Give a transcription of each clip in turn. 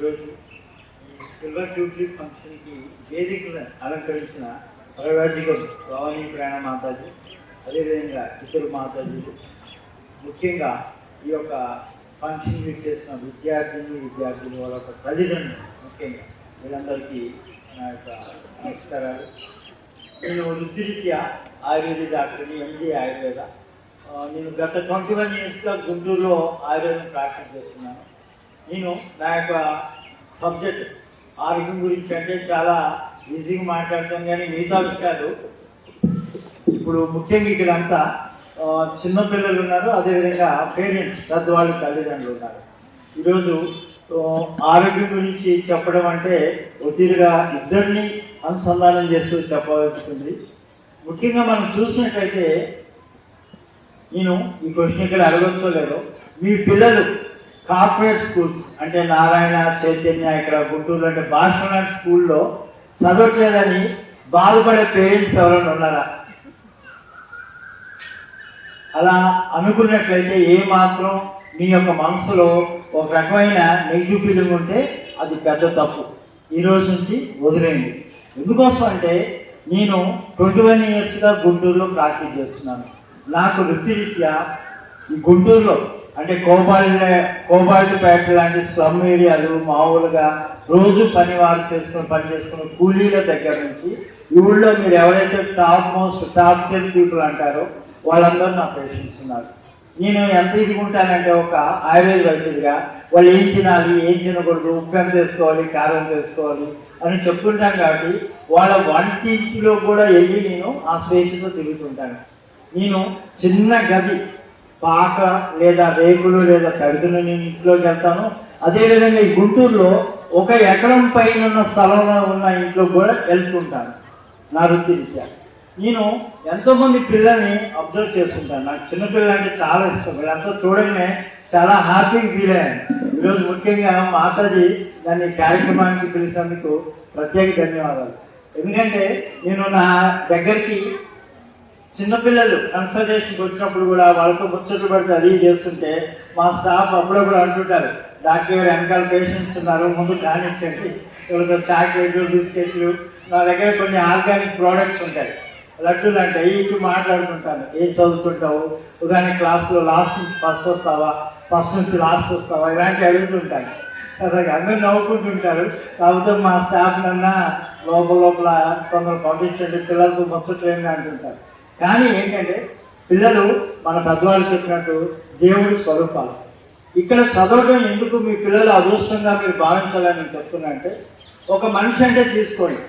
ఈరోజు ఈ silver Jubilee ఫంక్షన్కి వేదికను అలంకరించిన పరరాజికం భవానీ ప్రాణ మాతాజీ, అదేవిధంగా ఇతరు మాతాజీలు, ముఖ్యంగా ఈ యొక్క ఫంక్షన్ చేసిన విద్యార్థులు వాళ్ళ యొక్క తల్లిదండ్రులు, ముఖ్యంగా వీళ్ళందరికీ నా యొక్క నమస్కారాలు. నేను వృత్తిరీత్యా ఆయుర్వేద డాక్టర్ని, ఎండి ఆయుర్వేద. నేను గత 21 yearsగా గుంటూరులో ఆయుర్వేదం ప్రాక్టీస్ చేస్తున్నాను. నేను నా యొక్క సబ్జెక్ట్ ఆరోగ్యం గురించి అంటే చాలా ఈజీగా మాట్లాడతాను, కానీ మిగతా విషయాలు ఇప్పుడు ముఖ్యంగా ఇక్కడంతా చిన్నపిల్లలు ఉన్నారు, అదేవిధంగా పేరెంట్స్, పెద్దవాళ్ళు, తల్లిదండ్రులు ఉన్నారు. ఈరోజు ఆరోగ్యం గురించి చెప్పడం అంటే ఒత్తిడిగా ఇద్దరిని అనుసంధానం చేస్తూ చెప్పవలసింది. ముఖ్యంగా మనం చూసినట్లయితే, నేను ఈ క్వశ్చన్ ఇక్కడ అడగచ్చో లేదో, మీ పిల్లలు కార్పొరేట్ స్కూల్స్ అంటే నారాయణ, చైతన్య, ఇక్కడ గుంటూరు అంటే భాష లాంటి స్కూల్లో చదవట్లేదని బాధపడే పేరెంట్స్ ఎవరైనా ఉన్నారా? అలా అనుకున్నట్లయితే ఏమాత్రం మీ యొక్క మనసులో ఒక రకమైన నెగిటివ్ ఫీలింగ్ ఉంటే అది పెద్ద తప్పు. ఈరోజు నుంచి వదిలేయండి. ఎందుకోసం అంటే నేను 21 yearsగా గుంటూరులో ప్రాక్టీస్ చేస్తున్నాను. నాకు వృత్తిరీత్యా ఈ గుంటూరులో అంటే కోబాల్ట్పేట లాంటి స్లమ్ ఏరియాలు, మామూలుగా రోజు పని చేసుకుని కూలీల దగ్గర నుంచి ఈ ఊళ్ళో మీరు ఎవరైతే టాప్ 10 పీపుల్ అంటారో వాళ్ళందరూ నా పేషెంట్స్ ఉన్నారు. నేను ఎంత ఇదిగుంటానంటే, ఒక ఆయుర్వేద వైద్యుడిగా వాళ్ళు ఏం తినాలి, ఏం తినకూడదు, ఉప్పు ఎంత వేసుకోవాలి, కారం వేసుకోవాలి అని చెప్తుంటాను. కాబట్టి వాళ్ళ వంటింటిలో కూడా వెళ్ళి నేను ఆ స్వేచ్ఛతో తిరుగుతుంటాను. నేను చిన్న గది, పాక లేదా రేకులు లేదా తడుగులు నేను ఇంట్లోకి వెళ్తాను. అదేవిధంగా ఈ గుంటూరులో 1 ఎకరం పైన ఉన్న స్థలంలో ఉన్న ఇంట్లో కూడా వెళ్తుంటాను నా వృత్తిరీత్యా. నేను ఎంతోమంది పిల్లల్ని అబ్జర్వ్ చేస్తుంటాను. నాకు చిన్నపిల్లలు అంటే చాలా ఇష్టం. వీళ్ళంతా చూడగానే చాలా హ్యాపీగా ఫీల్ అయ్యాను. ఈరోజు ముఖ్యంగా మాతాజీ దాన్ని కార్యక్రమానికి పిలిచినందుకు ప్రత్యేక ధన్యవాదాలు. ఎందుకంటే నేను నా దగ్గరికి చిన్నపిల్లలు కన్సల్టేషన్కి వచ్చినప్పుడు కూడా వాళ్ళతో ముచ్చట్లు పడితే అది చేస్తుంటే మా స్టాఫ్ అప్పుడప్పుడు అంటుంటారు, డాక్టర్ గారు వెనకాల పేషెంట్స్ ఉన్నారు, ముందు కానిచ్చండి, ఎవరితో చాక్లెట్లు, బిస్కెట్లు, నా దగ్గర కొన్ని ఆర్గానిక్ ప్రోడక్ట్స్ ఉంటాయి, లడ్డూలు అంటే ఇవి మాట్లాడుతుంటాను. ఏం చదువుతుంటావు, ఉదాహరణ క్లాస్లో లాస్ట్ నుంచి ఫస్ట్ వస్తావా, ఫస్ట్ నుంచి లాస్ట్ వస్తావా, ఇలాంటివి అడుగుతుంటాను. అసలు అందరూ నవ్వుకుంటుంటారు. కాకపోతే మా స్టాఫ్ నన్నా లోపల కొందరు పంపించండి, పిల్లలతో ముచ్చట్లేండి అంటుంటారు. కానీ ఏంటంటే, పిల్లలు మన పెద్దవాళ్ళు చెప్పినట్టు దేవుడి స్వరూపాలు. ఇక్కడ చదవడం ఎందుకు మీ పిల్లలు అదృష్టంగా మీరు భావించాలని నేను చెప్తున్నా అంటే, ఒక మనిషి అంటే తీసుకోండి,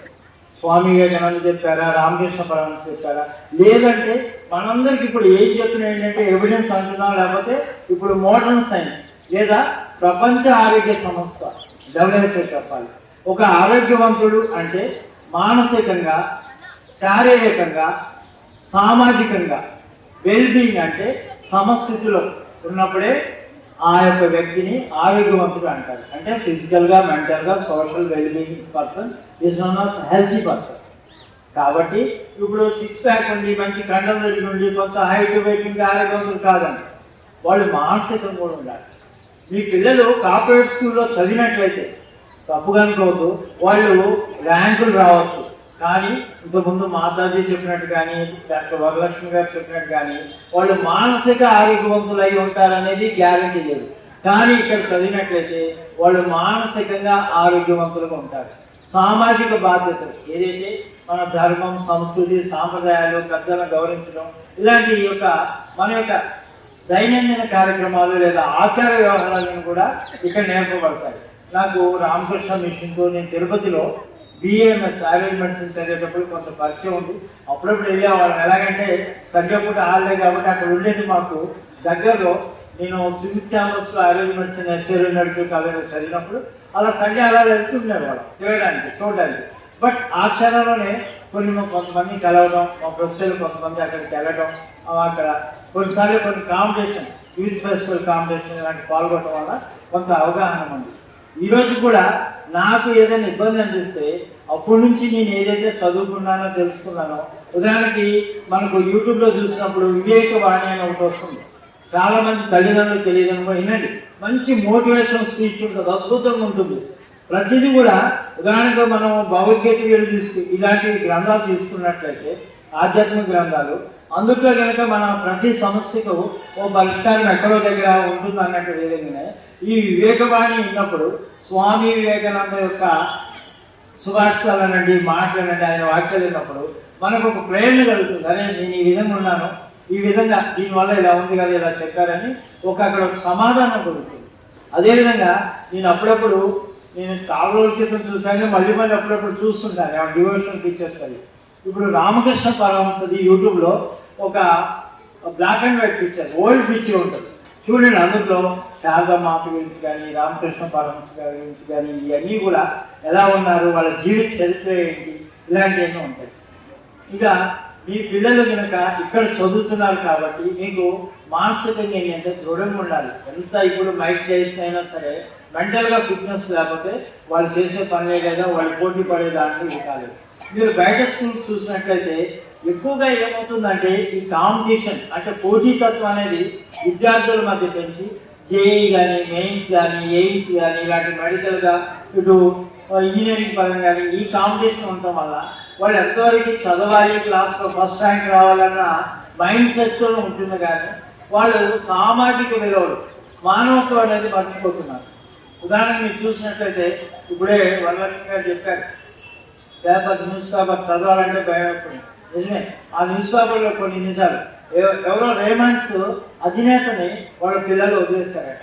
స్వామి వివేకానంద చెప్పారా, రామకృష్ణ పరమహంస చెప్పారా, లేదంటే మనందరికి ఇప్పుడు ఏం చెప్తున్నా ఏంటంటే ఎవిడెన్స్ అంటున్నాం, లేకపోతే ఇప్పుడు మోడర్న్ సైన్స్ లేదా ప్రపంచ ఆరోగ్య సంస్థ డబ్ల్యూహెచ్ఓ చెప్పాలి. ఒక ఆరోగ్యవంతుడు అంటే మానసికంగా, శారీరకంగా, సామాజికంగా వెల్బీయింగ్ అంటే సమస్థితిలో ఉన్నప్పుడే ఆ యొక్క వ్యక్తిని ఆరోగ్యవంతుడు అంటారు. అంటే ఫిజికల్గా, మెంటల్గా, social wellbeing person is known as healthy person. కాబట్టి ఇప్పుడు 6 ప్యాక్ ఉండి, మంచి కండలు జరిగి ఉండి, కొంత హైట్ వెయిట్ ఉండి ఆరోగ్యవంతులు కాదండి. వాళ్ళు మానసికంగా కూడా ఉండాలి. మీ పిల్లలు కార్పొరేట్ స్కూల్లో చదివినట్లయితే తప్పుగా అనుకోవద్దు, వాళ్ళు ర్యాంకులు రావచ్చు, కానీ ఇంతకుముందు మాతాజీ చెప్పినట్టు కానీ, డాక్టర్ వరలక్ష్మి గారు చెప్పినట్టు కానీ వాళ్ళు మానసిక ఆరోగ్యవంతులు అయి ఉంటారనేది గ్యారంటీ లేదు. కానీ ఇక్కడ చదివినట్లయితే వాళ్ళు మానసికంగా ఆరోగ్యవంతులుగా ఉంటారు. సామాజిక బాధ్యతలు ఏదైతే మన ధర్మం, సంస్కృతి, సాంప్రదాయాలు, పెద్దలను గౌరవించడం, ఇలాంటి మన యొక్క దైనందిన కార్యక్రమాలు లేదా ఆచార వ్యవహారాలను కూడా ఇక్కడ నేర్పబడతాయి. నాకు రామకృష్ణ మిషన్తో నేను తిరుపతిలో BAMS ఆయుర్వేద మెడిసిన్ చదివేటప్పుడు కొంత పరిచయం ఉంది. అప్పుడప్పుడు వెళ్ళేవాళ్ళం. ఎలాగంటే సండే పూట హాలిడే కాబట్టి అక్కడ ఉండేది మాకు దగ్గరలో. నేను సివిల్స్ క్యాంపస్లో ఆయుర్వేద మెడిసిన్ SR మెడికల్ కాలేజ్లో చదివినప్పుడు అలా సండే అలా వెళ్తుండేవారు వాళ్ళు తిరగడానికి, చూడడానికి. బట్ ఆ క్షణంలోనే కొంతమంది కలవడం, మా ప్రొఫెసర్లు కొంతమంది అక్కడికి వెళ్ళడం, అక్కడ కొన్నిసార్లు కొన్ని కాంపిటీషన్, యూత్ ఫెస్టివల్ కాంపిటీషన్ ఇలాంటి పాల్గొనడం వల్ల కొంత అవగాహన ఉంది. ఈరోజు కూడా నాకు ఏదైనా ఇబ్బంది అనిపిస్తే అప్పటి నుంచి నేను ఏదైతే చదువుకున్నానో, తెలుసుకున్నానో, ఉదాహరణకి మనకు యూట్యూబ్లో చూసినప్పుడు వివేకవాణి అని ఒకటి వస్తుంది. చాలామంది తల్లిదండ్రులు తెలియదని కూడా వినండి. మంచి మోటివేషన్ స్పీచ్ ఉంటుంది, అద్భుతంగా ఉంటుంది. ప్రతిదీ కూడా ఉదాహరణకు మనం భగవద్గీత వీళ్ళు ఇలాంటి గ్రంథాలు తీసుకున్నట్లయితే ఆధ్యాత్మిక గ్రంథాలు, అందుట్లో కనుక మన ప్రతి సమస్యకు ఓ పరిష్కారం ఎక్కడో దగ్గర ఉంటుంది అన్నట్టు విధంగానే ఈ వివేకవాణి ఉన్నప్పుడు స్వామి వివేకానంద యొక్క సుభాషితాలనండి, మాటలనండి, ఆయన వాక్యాలు ఉన్నప్పుడు మనకు ఒక ప్రేరణ కలుగుతుంది. అరే నేను ఈ విధంగా ఉన్నాను, ఈ విధంగా దీనివల్ల ఇలా ఉంది కదా, ఇలా చెప్పారని అక్కడ ఒక సమాధానం దొరుకుతుంది. అదేవిధంగా నేను అప్పుడప్పుడు చాలా రోజుల క్రితం చూశాను, మళ్ళీ అప్పుడప్పుడు చూస్తుంటాను డివోషనల్ పిక్చర్స్ అవి. ఇప్పుడు రామకృష్ణ పరమహంసది యూట్యూబ్లో ఒక black and white picture, old picture ఉంటుంది చూడండి. అందులో శారదామాత గురించి కానీ, రామకృష్ణ పరమహంస గారి గురించి కానీ, ఇవన్నీ కూడా ఎలా ఉన్నారు, వాళ్ళ జీవిత చరిత్ర ఏంటి, ఇలాంటివన్నీ ఉంటాయి. ఇక మీ పిల్లలు కనుక ఇక్కడ చదువుతున్నారు కాబట్టి మీకు మానసికంగా ఏంటంటే దృఢంగా ఉండాలి. ఎంత ఇప్పుడు మైక్ టైసన్ అయినా సరే మెంటల్గా ఫిట్నెస్ లేకపోతే వాళ్ళు చేసే పనులే లేదా వాళ్ళు పోటీ పడే దాంట్లో ఇది కాలేదు. మీరు బయట స్కూల్స్ చూసినట్లయితే ఎక్కువగా ఏమవుతుందంటే ఈ కాంపిటీషన్ అంటే పోటీతత్వం అనేది విద్యార్థుల మధ్య పెంచి జేఈ కానీ, మెయిన్స్ కానీ, ఎయిమ్స్ కానీ, ఇలాంటి మెడికల్గా ఇటు ఇంజనీరింగ్ పరంగా కానీ ఈ కాంపిటీషన్ ఉండటం వల్ల వాళ్ళు ఎంతవరకు చదవాలి, క్లాస్లో ఫస్ట్ ర్యాంక్ రావాలన్న మైండ్ సెట్తో ఉంటుంది. కానీ వాళ్ళు సామాజిక విలువలు, మానవత్వం అనేది మర్చిపోతున్నారు. ఉదాహరణ మీరు చూసినట్లయితే ఇప్పుడే వరలక్ష్మి గారు చెప్పారు, న్యూస్ పేపర్ చదవాలంటే భయం వస్తుంది. నిజమే, ఆ న్యూస్ పేపర్లో కొన్ని నిజాలు. ఎవరో రేమండ్స్ అధినేతని వాళ్ళ పిల్లలు వదిలేస్తారట,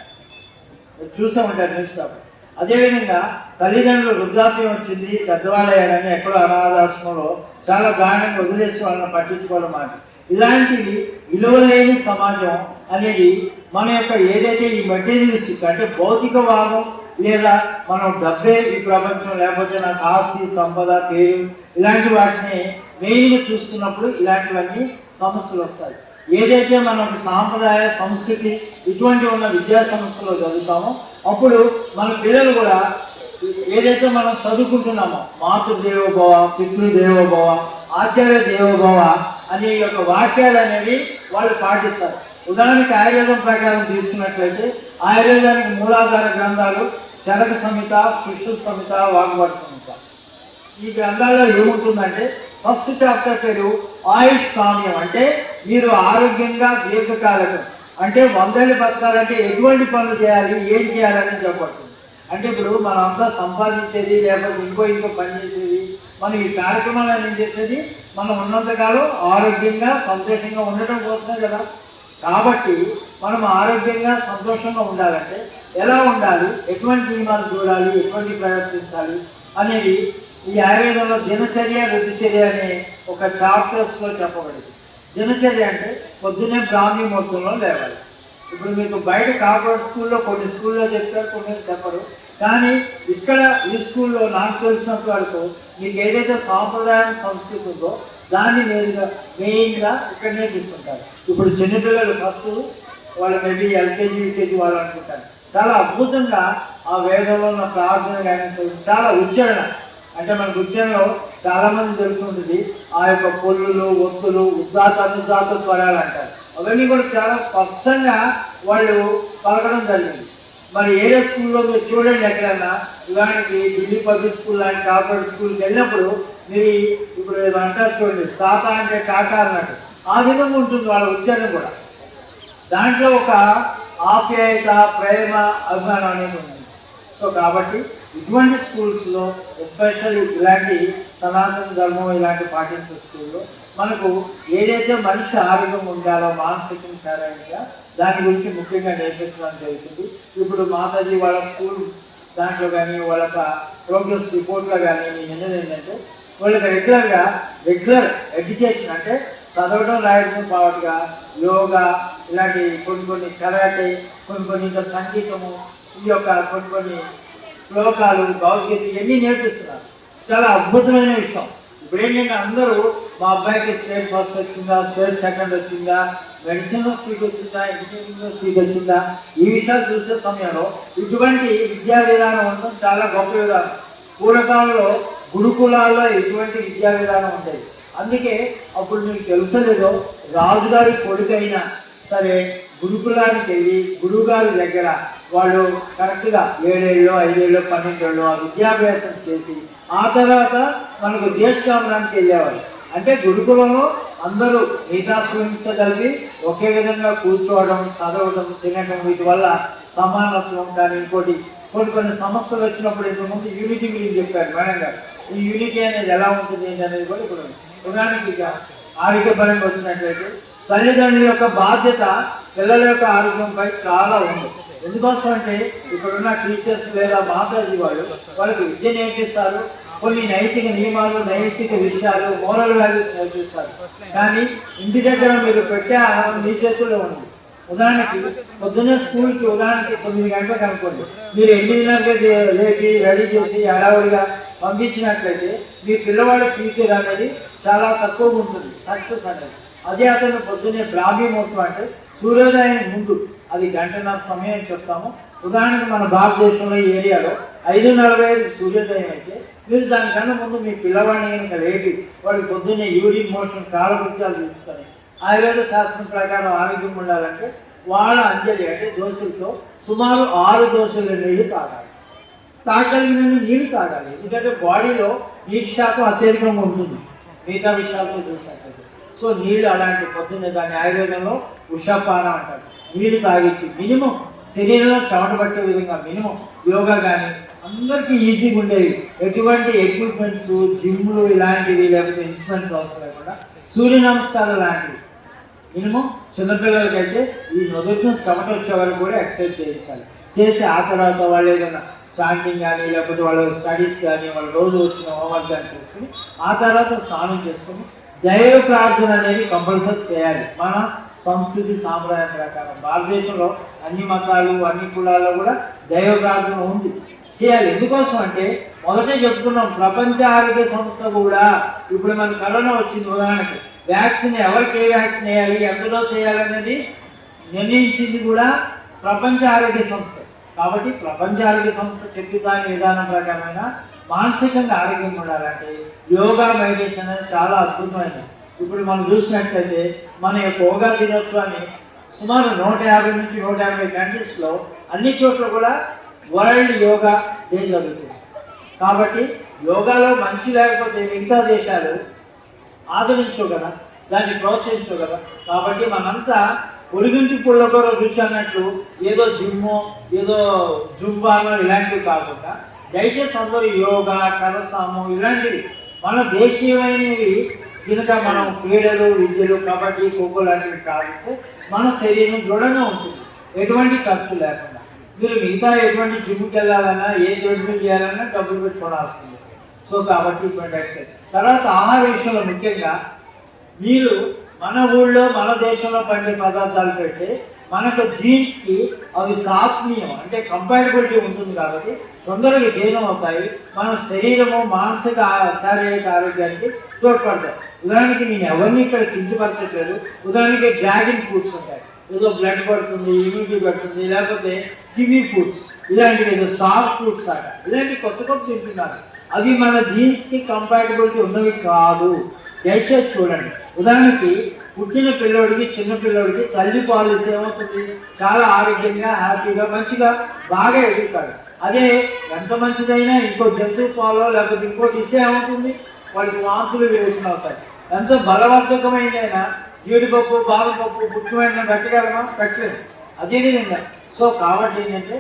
చూసే ఉంటారు న్యూస్ పేపర్. అదేవిధంగా తల్లిదండ్రులు వృద్ధాప్యం వచ్చింది, పెద్దవాళ్ళయ్యారని ఎక్కడో అనాథాశ్రమంలో చాలా దారుణంగా వదిలేసి వాళ్ళని పట్టించుకోవడం మాట. ఇలాంటివి విలువలేని సమాజం అనేది మన యొక్క ఏదైతే ఈ మెటీరియలిస్టిక్ అంటే భౌతికవాదం లేదా మనం డబ్బే ఈ ప్రపంచం, లేకపోతే నాకు ఆస్తి, సంపద, పేరు ఇలాంటి వాటిని మెయిన్గా చూస్తున్నప్పుడు ఇలాంటివన్నీ సమస్యలు వస్తాయి. ఏదైతే మనం సాంప్రదాయ సంస్కృతి ఇటువంటి ఉన్న విద్యా సంస్థలో చదువుతామో అప్పుడు మన పిల్లలు కూడా ఏదైతే మనం చదువుకుంటున్నామో మాతృదేవోభవ, పితృదేవోభవ, ఆచార్య దేవోభవ అనే యొక్క వాక్యాలు అనేవి వాళ్ళు పాటిస్తారు. ఉదాహరణకి ఆయుర్వేదం ప్రకారం తీసుకున్నట్లయితే ఆయుర్వేదానికి మూలాధార గ్రంథాలు చరక సంహిత, శిశు సంహిత, వాగ్భట సంహిత. ఈ గ్రంథాల్లో ఏముంటుందంటే ఫస్ట్ చాప్టర్ పేరు ఆయుష్ కామ్యం, అంటే మీరు ఆరోగ్యంగా దీర్ఘకాలికం అంటే 100 ఏళ్ళు బతకాలంటే ఎటువంటి పనులు చేయాలి, ఏం చేయాలని చెప్పబడుతుంది. అంటే ఇప్పుడు మనం అంతా సంపాదించేది లేకపోతే ఇంకో పని చేసేది, మనం ఈ కార్యక్రమాలు ఏం చేసేది మనం ఉన్నంతకాలం ఆరోగ్యంగా సంతోషంగా ఉండటం కోసమే కదా. కాబట్టి మనం ఆరోగ్యంగా సంతోషంగా ఉండాలంటే ఎలా ఉండాలి, ఎటువంటి నియమాలు చూడాలి, ఎటువంటి ప్రవర్తించాలి అనేది ఈ ఆయుర్వేదంలో దినచర్య, రుద్దిచర్య అనే ఒక చాప్టర్స్లో చెప్పబడింది. దినచర్య అంటే పొద్దున్నే బ్రాహ్మీ ముహూర్తంలో లేవాలి. ఇప్పుడు మీకు బయట కార్పొరేట్ స్కూల్లో కొన్ని స్కూల్లో చెప్తారు, కొన్ని చెప్పరు. కానీ ఇక్కడ ఈ స్కూల్లో నాకు తెలిసినంత వరకు మీకు ఏదైతే సాంప్రదాయం సంస్కృతి ఉందో దాన్ని మెయిన్గా ఇక్కడ నేర్పిస్తుంటారు. ఇప్పుడు చిన్నపిల్లలు ఫస్ట్ వాళ్ళు మేబీ ఎల్కేజీ, యూకేజీ వాళ్ళు అనుకుంటారు. చాలా అద్భుతంగా ఆ వేదంలో ఉన్న ప్రార్థన కానీ చాలా ఉచ్చారణ, అంటే మనకు ఉచ్చారణలో చాలామంది తెలుసుకుంటుంది ఆ యొక్క పొల్లులు, ఒత్తులు, ఉద్దాత, అనుదాత స్వరాలు అంటారు. అవన్నీ కూడా చాలా స్పష్టంగా వాళ్ళు పలకడం జరిగింది. మరి ఏరియా స్కూల్లో మీరు చూడండి, ఎక్కడన్నా ఇలాంటి ఢిల్లీ పబ్లిక్ స్కూల్ లాంటి కార్పొరేట్ స్కూల్కి వెళ్ళినప్పుడు మీరు ఇప్పుడు అంటారు చూడండి, తాత అంటే టాటా అన్నట్టు ఆ విధంగా ఉంటుంది వాళ్ళ ఉచ్చారణ కూడా. దాంట్లో ఒక ఆప్యాయత, ప్రేమ, అభిమానం అనేది ఉంది. సో కాబట్టి ఇటువంటి స్కూల్స్లో ఎస్పెషల్లీ ఇలాంటి సనాతన ధర్మం ఇలాంటి పాటించే స్కూల్లో మనకు ఏదైతే మనిషి ఆరోగ్యంగా ఉండాలో మానసికంగా, శారీరకంగా దాని గురించి ముఖ్యంగా నేర్పించడం జరుగుతుంది. ఇప్పుడు మాతాజీ వాళ్ళ స్కూల్ దాంట్లో కానీ వాళ్ళ ప్రోగ్రెస్ రిపోర్ట్లో కానీ నేను విన్నది ఏంటంటే వాళ్ళకి రెగ్యులర్ ఎడ్యుకేషన్ అంటే చదవడం, రాయడం పాటుగా యోగా ఇలాంటి కొన్ని కరాటే, కొన్ని ఇంకా సంగీతము, ఈ యొక్క కొన్ని శ్లోకాలు, భగవద్గీత ఇవన్నీ నేర్పిస్తున్నారు. చాలా అద్భుతమైన విషయం. ఇప్పుడు ఏంటంటే అందరూ మా అబ్బాయికి స్టేట్ ఫస్ట్ వచ్చిందా, స్టేట్ సెకండ్ వచ్చిందా, మెడిసిన్లో సీట్ వచ్చిందా, ఇంజనీరింగ్లో సీట్ వచ్చిందా, ఈ విషయాలు చూసే సమయంలో ఇటువంటి విద్యా విధానం ఉండడం చాలా గొప్ప విధానం. పూర్వకాలంలో గురుకులాల్లో ఇటువంటి విద్యా విధానం ఉండేది. అందుకే అప్పుడు మీకు తెలుసలేదో రాజుగారి కొడుకైనా సరే గురుకులానికి వెళ్ళి గురువుగారి దగ్గర వాళ్ళు కరెక్ట్గా 7 ఏళ్ళు 5 ఏళ్ళు 12 ఏళ్ళు ఆ విద్యాభ్యాసం చేసి ఆ తర్వాత మనకు దేశకామరానికి వెళ్ళేవాళ్ళు. అంటే గురుకులంలో అందరూ మిగతా స్టూడెంట్స్ కలిపి ఒకే విధంగా కూర్చోవడం, చదవడం, తినడం, వీటి వల్ల సమానత్వం కానీ ఇంకోటి కొన్ని సమస్యలు వచ్చినప్పుడు ఇంతకుముందు యూనిటీ గురించి చెప్పారు మేడం గారు. ఈ యూనిటీ అనేది ఎలా ఉంటుంది ఏంటి అనేది కూడా ఇప్పుడు ఉదాహరణకి ఆరోగ్యపరంగా వచ్చినట్లయితే తల్లిదండ్రుల యొక్క బాధ్యత పిల్లల యొక్క ఆరోగ్యంపై చాలా ఉంది. ఎందుకోసం అంటే ఇక్కడున్న టీచర్స్ లేదా మాతాజీ వాళ్ళకి విద్య నేర్పిస్తారు, కొన్ని నైతిక నియమాలు, నైతిక విషయాలు, మోరల్ వాల్యూస్ నేర్పిస్తారు. కానీ ఇంటి దగ్గర మీరు పెట్టే ఆహారం మీ చేతుల్లో ఉంది. ఉదాహరణకి పొద్దున్నే స్కూల్కి ఉదాహరణకి 9 గంటలకు అనుకోండి, మీరు 8:30కి లేపి రెడీ చేసి హడావుడిగా పంపించినట్లయితే మీ పిల్లవాడి ఫ్యూచర్ అనేది చాలా తక్కువగా ఉంటుంది, సక్సెస్ అనేది. అదే అతను పొద్దున్నే బ్రాహ్మీ ముహూర్తం అంటే సూర్యోదయం ముందు, అది 1.5 సమయం చెప్తాము. ఉదాహరణకు మన భారతదేశంలో ఈ ఏరియాలో 5:45 సూర్యోదయం అయితే మీరు దానికన్నా ముందు మీ పిల్లవాడిని కనుక లేపి వాడికి పొద్దున్నే యూరిన్ మోషన్ కాలకృత్యాలు తీసుకొని ఆయుర్వేద శాస్త్రం ప్రకారం ఆరోగ్యం ఉండాలంటే వాళ్ళ అంజలి అంటే దోశలతో సుమారు 6 దోశల నీళ్లు తాగాలి. తాగలిగిన నీళ్లు తాగాలి, ఎందుకంటే బాడీలో నీటి శాతం అత్యధికంగా ఉంటుంది మిగతా విషయాలతో చూసినట్లయితే. సో నీళ్లు అలాంటి పొద్దున్నే దాన్ని ఆయుర్వేదంలో ఉషాపానం అంటారు. నీళ్లు తాగించి మినిమం శరీరంలో చెమట పట్టే విధంగా మినిమం యోగా కానీ అందరికీ ఈజీగా ఉండేవి. ఎటువంటి ఎక్విప్మెంట్స్, జిమ్లు ఇలాంటివి లేకపోతే ఇన్స్ట్రుమెంట్స్ అవసరం లేకుండా సూర్య నమస్కారాలు లాంటివి మినిమం చిన్నపిల్లలకైతే ఈ మొదటి చెమట వచ్చే వరకు కూడా ఎక్సర్సైజ్ చేయించాలి. చేసి ఆ తర్వాత వాళ్ళు ఏదైనా చాంటింగ్ కానీ లేకపోతే వాళ్ళ స్టడీస్ కానీ వాళ్ళ రోజు వచ్చిన హోంవర్క్ కానీ చేసుకుని ఆ తర్వాత స్నానం చేసుకుని దైవ ప్రార్థన అనేది కంపల్సరీ చేయాలి. మన సంస్కృతి సాంప్రదాయం ప్రకారం భారతదేశంలో అన్ని మతాలు అన్ని కులాల్లో కూడా దైవ ప్రార్థన ఉంది, చేయాలి. ఎందుకోసం అంటే మొదటే చెప్పుకున్నాం, ప్రపంచ ఆరోగ్య సంస్థ కూడా ఇప్పుడు మన కరోనా వచ్చింది ఉదాహరణకి వ్యాక్సిన్ ఎవరికి ఏ వ్యాక్సిన్ వేయాలి, ఎంతలో చేయాలనేది నిర్ణయించింది కూడా ప్రపంచ ఆరోగ్య సంస్థ. కాబట్టి ప్రపంచ ఆరోగ్య సంస్థ చెప్పిదాని విధానం ప్రకారమైన మానసికంగా ఆరోగ్యం ఉండాలంటే యోగా, మెడిటేషన్ అనేది చాలా అద్భుతమైనది. ఇప్పుడు మనం చూసినట్లయితే మన యొక్క యోగా దినోత్సవాన్ని సుమారు 150 నుంచి 150 కంట్రీస్లో అన్ని చోట్ల కూడా వరల్డ్ యోగా డే జరుగుతుంది. కాబట్టి యోగాలో మంచి లేకపోతే మిగతా దేశాలు ఆదరించు కదా, దాన్ని ప్రోత్సహించు కదా. కాబట్టి మనంతా పొరిగింటి పుల్లకూర రుచి అన్నట్లు ఏదో జిమ్మో ఏదో జుంబానో ఇలాంటివి కాకుండా దయచేసి అందరూ యోగా, కరసాము ఇలాంటివి మన దేశీయమైనవి కనుక మనం క్రీడలు, విద్యలు, కబడ్డీ, ఖోఖో లాంటివి కావిస్తే మన శరీరం దృఢంగా ఉంటుంది, ఎటువంటి ఖర్చు లేకుండా. మీరు మిగతా ఎటువంటి జిమ్కి వెళ్ళాలన్నా ఏ ట్రీట్మెంట్ చేయాలన్నా డబ్బులు పెట్టుకోవాల్సింది. సో కాబట్టి ఇటువంటి ఎక్సర్సైజ్. తర్వాత ఆహార విషయంలో ముఖ్యంగా మీరు మన ఊళ్ళో మన దేశంలో పండే పదార్థాలు పెడితే మనకు జీన్స్కి అవి సాత్మీయం అంటే కంపాటబిలిటీ ఉంటుంది కాబట్టి తొందరగా జీర్ణం అవుతాయి, మన శరీరము మానసిక శారీరక ఆరోగ్యానికి తోడ్పడతాయి. ఉదాహరణకి నేను ఎవరిని ఇక్కడ కించపరచట్లేదు. ఉదాహరణకి డ్రాగన్ ఫ్రూట్స్ ఉంటాయి, ఏదో బ్లడ్ పడుతుంది, ఇమ్యూనిటీ పడుతుంది, లేకపోతే కివీ ఫ్రూట్స్ ఇలాంటివి, ఏదో స్టార్ ఫ్రూట్స్ ఆట ఇలాంటివి కొత్త తింటున్నారు. అవి మన జీన్స్కి కంపాటబిలిటీ ఉన్నవి కాదు. దయచేసి చూడండి. ఉదాహరణకి పుట్టిన పిల్లోడికి, చిన్న పిల్లోడికి తల్లి పాలు ఇస్తే ఏమవుతుంది, చాలా ఆరోగ్యంగా, హ్యాపీగా, మంచిగా బాగా ఎదుగుతాడు. అదే ఎంత మంచిదైనా ఇంకో జంతువు పాలో లేకపోతే ఇంకోటి ఇస్తే ఏమవుతుంది, వాడికి వాంతులు విరేచన అవుతాయి. ఎంత బలవర్ధకమైనదైనా జీడిపప్పు, బాదం పప్పు, పుట్టుమైన పెట్టగలమా, పెట్టలేదు. అదేవిధంగా సో కాబట్టి ఏంటంటే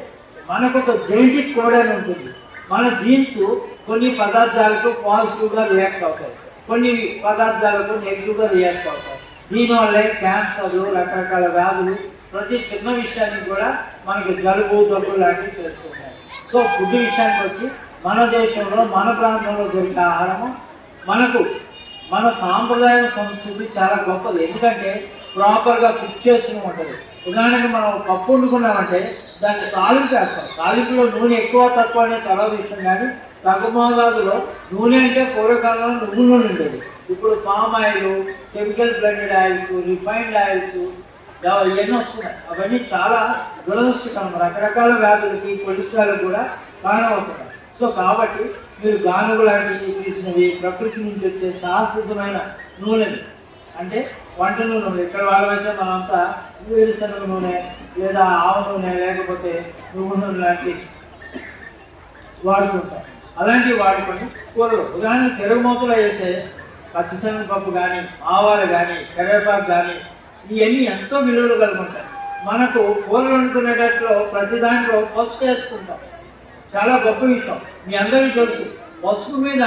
మనకు ఒక జెనెటిక్ కోడ్ అని ఉంటుంది. మన జీన్స్ కొన్ని పదార్థాలకు పాజిటివ్గా రియాక్ట్ అవుతాయి, కొన్ని పదార్థాలకు నెగిటివ్గా రియాక్ట్ అవుతాయి. దీనివల్లే క్యాన్సర్లు, రకరకాల వ్యాధులు, ప్రతి చిన్న విషయానికి కూడా మనకి జలుబు, దగ్గు లాంటివి చేస్తున్నాయి. సో ఫుడ్ విషయానికి వచ్చి మన దేశంలో మన ప్రాంతంలో దొరికే ఆహారము మనకు మన సాంప్రదాయ సంస్కృతి చాలా గొప్పది. ఎందుకంటే ప్రాపర్గా కుక్ చేసిన ఉంటుంది. ఉదాహరణకు మనం పప్పు వండుకున్నామంటే దాన్ని తాలింపు వేస్తాం. తాలింపులో నూనె ఎక్కువ తక్కువ అనే తర్వాత విషయం, కానీ తగుమోదాదులో నూనె అంటే పూర్వకాలంలో నువ్వుల నూనె ఉండేది. ఇప్పుడు palm oil, chemical blended oils, refined oils ఇవన్నీ వస్తున్నాయి. అవన్నీ చాలా దురదృష్టకరం, రకరకాల వ్యాధులకి, కొలెస్ట్రాల్ కూడా కారణమవుతున్నాయి. సో కాబట్టి మీరు గానుగు లాంటివి తీసినవి, ప్రకృతి నుంచి వచ్చే శాశ్వతమైన నూనెలు అంటే వంట నూనె ఇక్కడ వాళ్ళైతే మనంతా వేరుశనగ నూనె లేదా ఆవ నూనె లేకపోతే నువ్వు నూనె లాంటి వాడుతుంటాం. అలాంటివి వాడుకొని కూరలు ఉదాహరణకు తిరుగుమూతలో వేసే పచ్చిశనగపప్పు కానీ ఆవాలు కానీ కరివేపాకు కానీ ఇవన్నీ ఎంతో విలువలు కలుగుంటాయి. మనకు కూరలు వండుకునేటట్లో ప్రతి దాంట్లో పసుపు వేసుకుంటాం, చాలా గొప్ప విషయం. మీ అందరికీ తెలుసు పసుపు మీద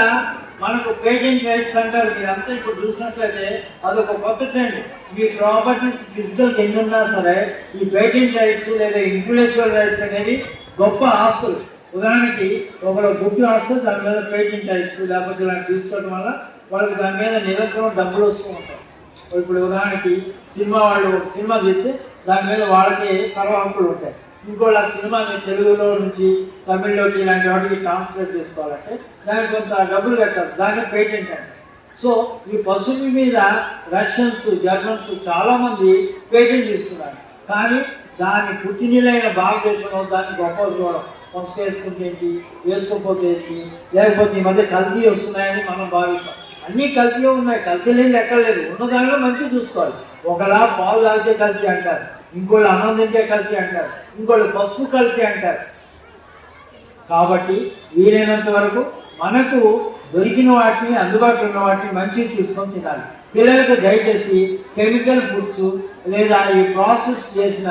మనకు పేటెంట్ రైట్స్ అంటారు. మీరంతా ఇప్పుడు చూసినట్లయితే అదొక కొత్త ట్రెండ్. మీ ప్రాపర్టీస్ ఫిజికల్ ఎన్ని ఉన్నా సరే ఈ పేటెంట్ రైట్స్ లేదా ఇంటలెక్చువల్ రైట్స్ అనేవి గొప్ప ఆస్తులు. ఉదాహరణకి ఒకరు గుర్తు ఆస్తులు దాని మీద పేటెంట్ రైట్స్ లేకపోతే ఇలాంటి తీసుకోవడం వల్ల వాళ్ళకి దాని మీద నిరంతరం డబ్బులు వస్తూ ఉంటాయి. ఇప్పుడు ఉదాహరణకి సినిమా వాళ్ళు ఒక సినిమా తీస్తే దాని మీద వాళ్ళకి సర్వ హక్కులు ఉంటాయి. ఇంకోళ్ళు ఆ సినిమాని తెలుగులో నుంచి తమిళ్లోకి ఇలాంటి వాటికి ట్రాన్స్లేట్ చేసుకోవాలంటే దానికి కొంత డబ్బులు కట్టాలి, దాన్ని పేటెంట్ అంటే. సో ఈ పశువు మీద రష్యన్స్ జర్మన్స్ చాలామంది పేటెంట్ తీసుకున్నారు. కానీ దాని పుట్టినీళ్ళైన భారతదేశంలో దాన్ని గొప్ప చూడడం, పసుపు వేసుకుంటే ఏంటి, వేసుకోకపోతే ఏంటి, లేకపోతే ఈ మధ్య కల్తీ వస్తున్నాయని మనం భావిస్తాం. అన్నీ కల్తీ ఉన్నాయి, కల్తీ లేదు ఎక్కడ లేదు. ఉన్న దానిలో మంచి చూసుకోవాలి. ఒకలా పాలు తాగితే కల్తీ అంటారు, ఇంకోళ్ళు అన్నం తింటే కల్తీ అంటారు, ఇంకోళ్ళు పసుపు కల్తీ అంటారు. కాబట్టి వీలైనంత వరకు మనకు దొరికిన వాటిని అందుబాటులో ఉన్న వాటిని మంచిగా చూసుకొని తినాలి. పిల్లలకు దయచేసి కెమికల్ ఫుడ్స్ లేదా ఈ ప్రాసెస్ చేసిన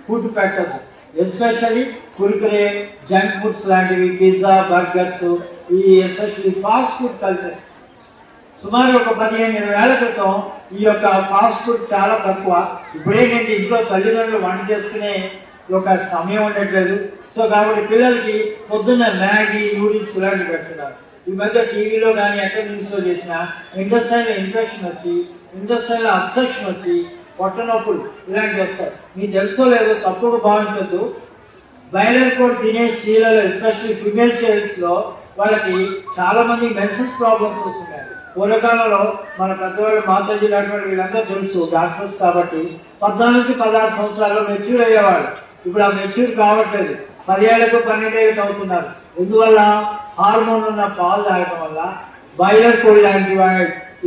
ఫుడ్ పెట్టద్దు. ఎస్పెషల్లీ కుర్కురే, జంక్ ఫుడ్స్ లాంటివి, పిజ్జా, బర్గర్స్, ఈ ఎస్పెషల్లీ ఫాస్ట్ ఫుడ్ కల్చర్. సుమారు ఒక 15-20 ఏళ్ల క్రితం ఈ యొక్క ఫాస్ట్ ఫుడ్ చాలా తక్కువ. ఇప్పుడేంటంటే ఇంట్లో తల్లిదండ్రులు వంట చేసుకునే ఒక సమయం ఉండట్లేదు. సో కాబట్టి పిల్లలకి పొద్దున్న మ్యాగీ, నూడిల్స్ ఇలాంటివి పెడుతున్నారు. ఈ మధ్య టీవీలో కానీ ఎక్కడ న్యూస్లో చేసినా ఇంటెస్టైన్ ఇన్ఫెక్షన్ వచ్చి, ఇంటెస్టైన్ అబ్స్ట్రక్షన్ వచ్చి, పొట్ట నొప్పులు ఇలాంటివి వస్తాయి. మీకు తెలుసో లేదో తప్పుగా భావించద్దు. బాయిలర్ కోడ్ తినే స్త్రీలలో ఎస్పెషల్లీ ఫిమేల్ చైల్డ్స్లో వాళ్ళకి చాలామంది మెన్సెస్ ప్రాబ్లమ్స్ వస్తున్నాయి. పూర్వకాలంలో మన పెద్దవాళ్ళు మాతాజీ లాంటి వీళ్ళందరూ తెలుసు డాక్టర్స్ కాబట్టి 14-16 సంవత్సరాల్లో మెచ్యూర్ అయ్యేవాళ్ళు. ఇప్పుడు ఆ మెచ్యూర్ కావట్లేదు, 10 ఏళ్లకు 12 ఏళ్ళకి అవుతున్నారు. ఎందువల్ల? హార్మోన్ ఉన్న పాలు తాగడం వల్ల. బాయిలర్ కోడ్ లాంటి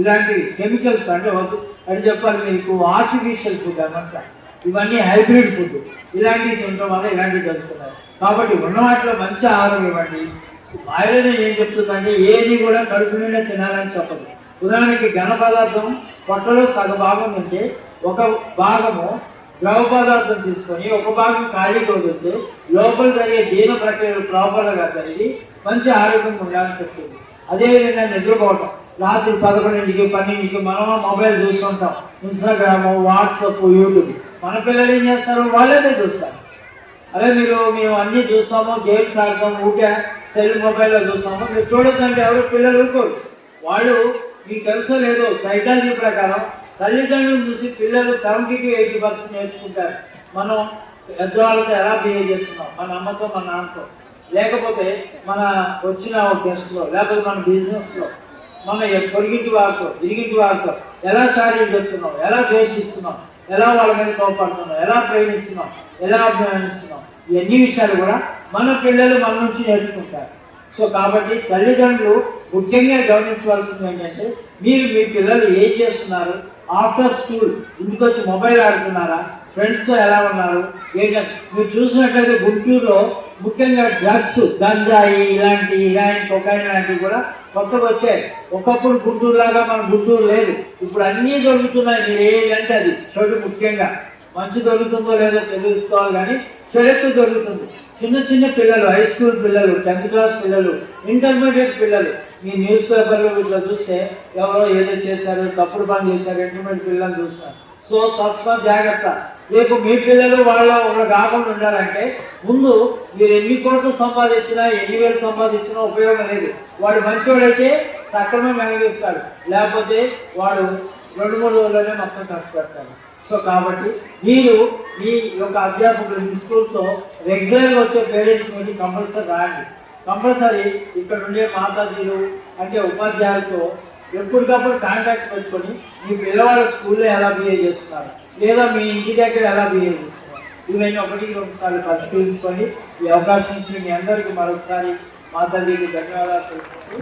ఇలాంటి కెమికల్స్ అంటే అది చెప్పాలి మీకు, ఆర్టిఫిషియల్ ఫుడ్ అన్నమాట. ఇవన్నీ హైబ్రిడ్ ఫుడ్, ఇలాంటివి తినడం వల్ల ఇలాంటివి జరుగుతున్నాయి. కాబట్టి ఉన్న వాటిలో మంచి ఆహారం ఇవ్వండి. ఆయుర్వేదం ఏం చెప్తుందంటే ఏది కూడా కడుపు నిండా తినాలని చెప్పదు. ఉదాహరణకి ఘన పదార్థం పొట్టలో సగ భాగం తింటే ఒక భాగము ద్రవ పదార్థం తీసుకొని ఒక భాగం ఖాళీగా వదిలితే లోపల జరిగే జీర్ణ ప్రక్రియలు ప్రాపర్గా జరిగి మంచి ఆరోగ్యంగా ఉండాలని చెప్తుంది. అదేవిధంగా నిద్రపోవటం, రాత్రి 11కి 12కి మనం మొబైల్ చూస్తుంటాం, ఇన్స్టాగ్రామ్, వాట్సాప్, యూట్యూబ్. మన పిల్లలు ఏం చేస్తారు? వాళ్ళేదే చూస్తారు. అదే మేము అన్నీ చూస్తాము, గేమ్స్ ఆడతాం, ఊకే సెల్ మొబైల్లో చూస్తాము. మీరు చూడొద్దంటే ఎవరు పిల్లలు ఊరుకోరు. వాళ్ళు మీకు తెలుసో లేదో సైకాలజీ ప్రకారం తల్లిదండ్రులు చూసి పిల్లలు 70-80% నేర్చుకుంటారు. మనం పెద్దవాళ్ళతో ఎలా బిహేవ్ చేస్తున్నాం, మన అమ్మతో, మన నాన్నతో, లేకపోతే మన వచ్చిన గెస్ట్లో, లేకపోతే మన బిజినెస్లో, మన పొరిగింటి వారితో, ఇరిగింటి వారితో ఎలా చాడీలు చెప్తున్నాం, ఎలా ద్వేషిస్తున్నాం, ఎలా వాళ్ళ మీద కోపడుతున్నాం, ఎలా ప్రేమిస్తున్నాం, ఎలా అభిమానిస్తున్నాం, ఇవన్నీ విషయాలు కూడా మన పిల్లలు మన నుంచి నేర్చుకుంటారు. సో కాబట్టి తల్లిదండ్రులు ముఖ్యంగా గమనించవలసింది ఏంటంటే మీరు మీ పిల్లలు ఏం చేస్తున్నారు, ఆఫ్టర్ స్కూల్ ఇంటికి వచ్చి మొబైల్ ఆడుతున్నారా, ఫ్రెండ్స్తో ఎలా ఉన్నారు ఏంటంటే. మీరు చూసినట్లయితే గుంటూరులో ముఖ్యంగా డ్రగ్స్, గంజాయి, ఇలాంటి కొకైన్ లాంటివి కూడా కొత్తగా వచ్చాయి. ఒకప్పుడు గుంటూరు లాగా మన గుంటూరు లేదు, ఇప్పుడు అన్నీ దొరుకుతున్నాయి. మీరు ఏదంటే అది చెడు, ముఖ్యంగా మంచి దొరుకుతుందో లేదో తెలుసుకోవాలి, కానీ చెడెత్తు దొరుకుతుంది. చిన్న పిల్లలు, హై స్కూల్ పిల్లలు, 10th క్లాస్ పిల్లలు, ఇంటర్మీడియట్ పిల్లలు, మీ న్యూస్ పేపర్లో ఇట్లా చూస్తే ఎవరో ఏదో చేశారు, తప్పుడు పని చేశారు, ఇంటర్మీడియట్ పిల్లలు చూస్తున్నారు. సో తస్మాత్ జాగ్రత్త. రేపు మీ పిల్లలు వాళ్ళ కాకుండా ఉండాలంటే ముందు మీరు ఎన్ని కోట్లు సంపాదించినా, ఎన్ని వేలు సంపాదించినా ఉపయోగం లేదు. వాడు మంచివాడైతే సక్రమం వెనగిస్తాడు, లేకపోతే వాడు 2-3 రోజుల్లోనే మొత్తం ఖర్చు పెడతాడు. సో కాబట్టి మీరు మీ యొక్క అధ్యాపకులు మీ స్కూల్స్లో రెగ్యులర్గా వచ్చే పేరెంట్స్ మీటింగ్ కంపల్సరీ రాండి. కంపల్సరీ ఇక్కడ ఉండే మాతాజీలు అంటే ఉపాధ్యాయులతో ఎప్పటికప్పుడు కాంటాక్ట్ పెట్టుకొని మీ పిల్లవాళ్ళ స్కూల్లో ఎలా బిహేవ్ చేస్తున్నారు, లేదా మీ ఇంటి దగ్గర ఎలా బిహేవ్ చేస్తున్నారు, ఇవన్నీ 1-2 సార్లు పరిశీలించుకొని ఈ అవకాశం ఇచ్చి మీ అందరికీ మరొకసారి మాతాజీకి ధన్యవాదాలు తెలుపుతూ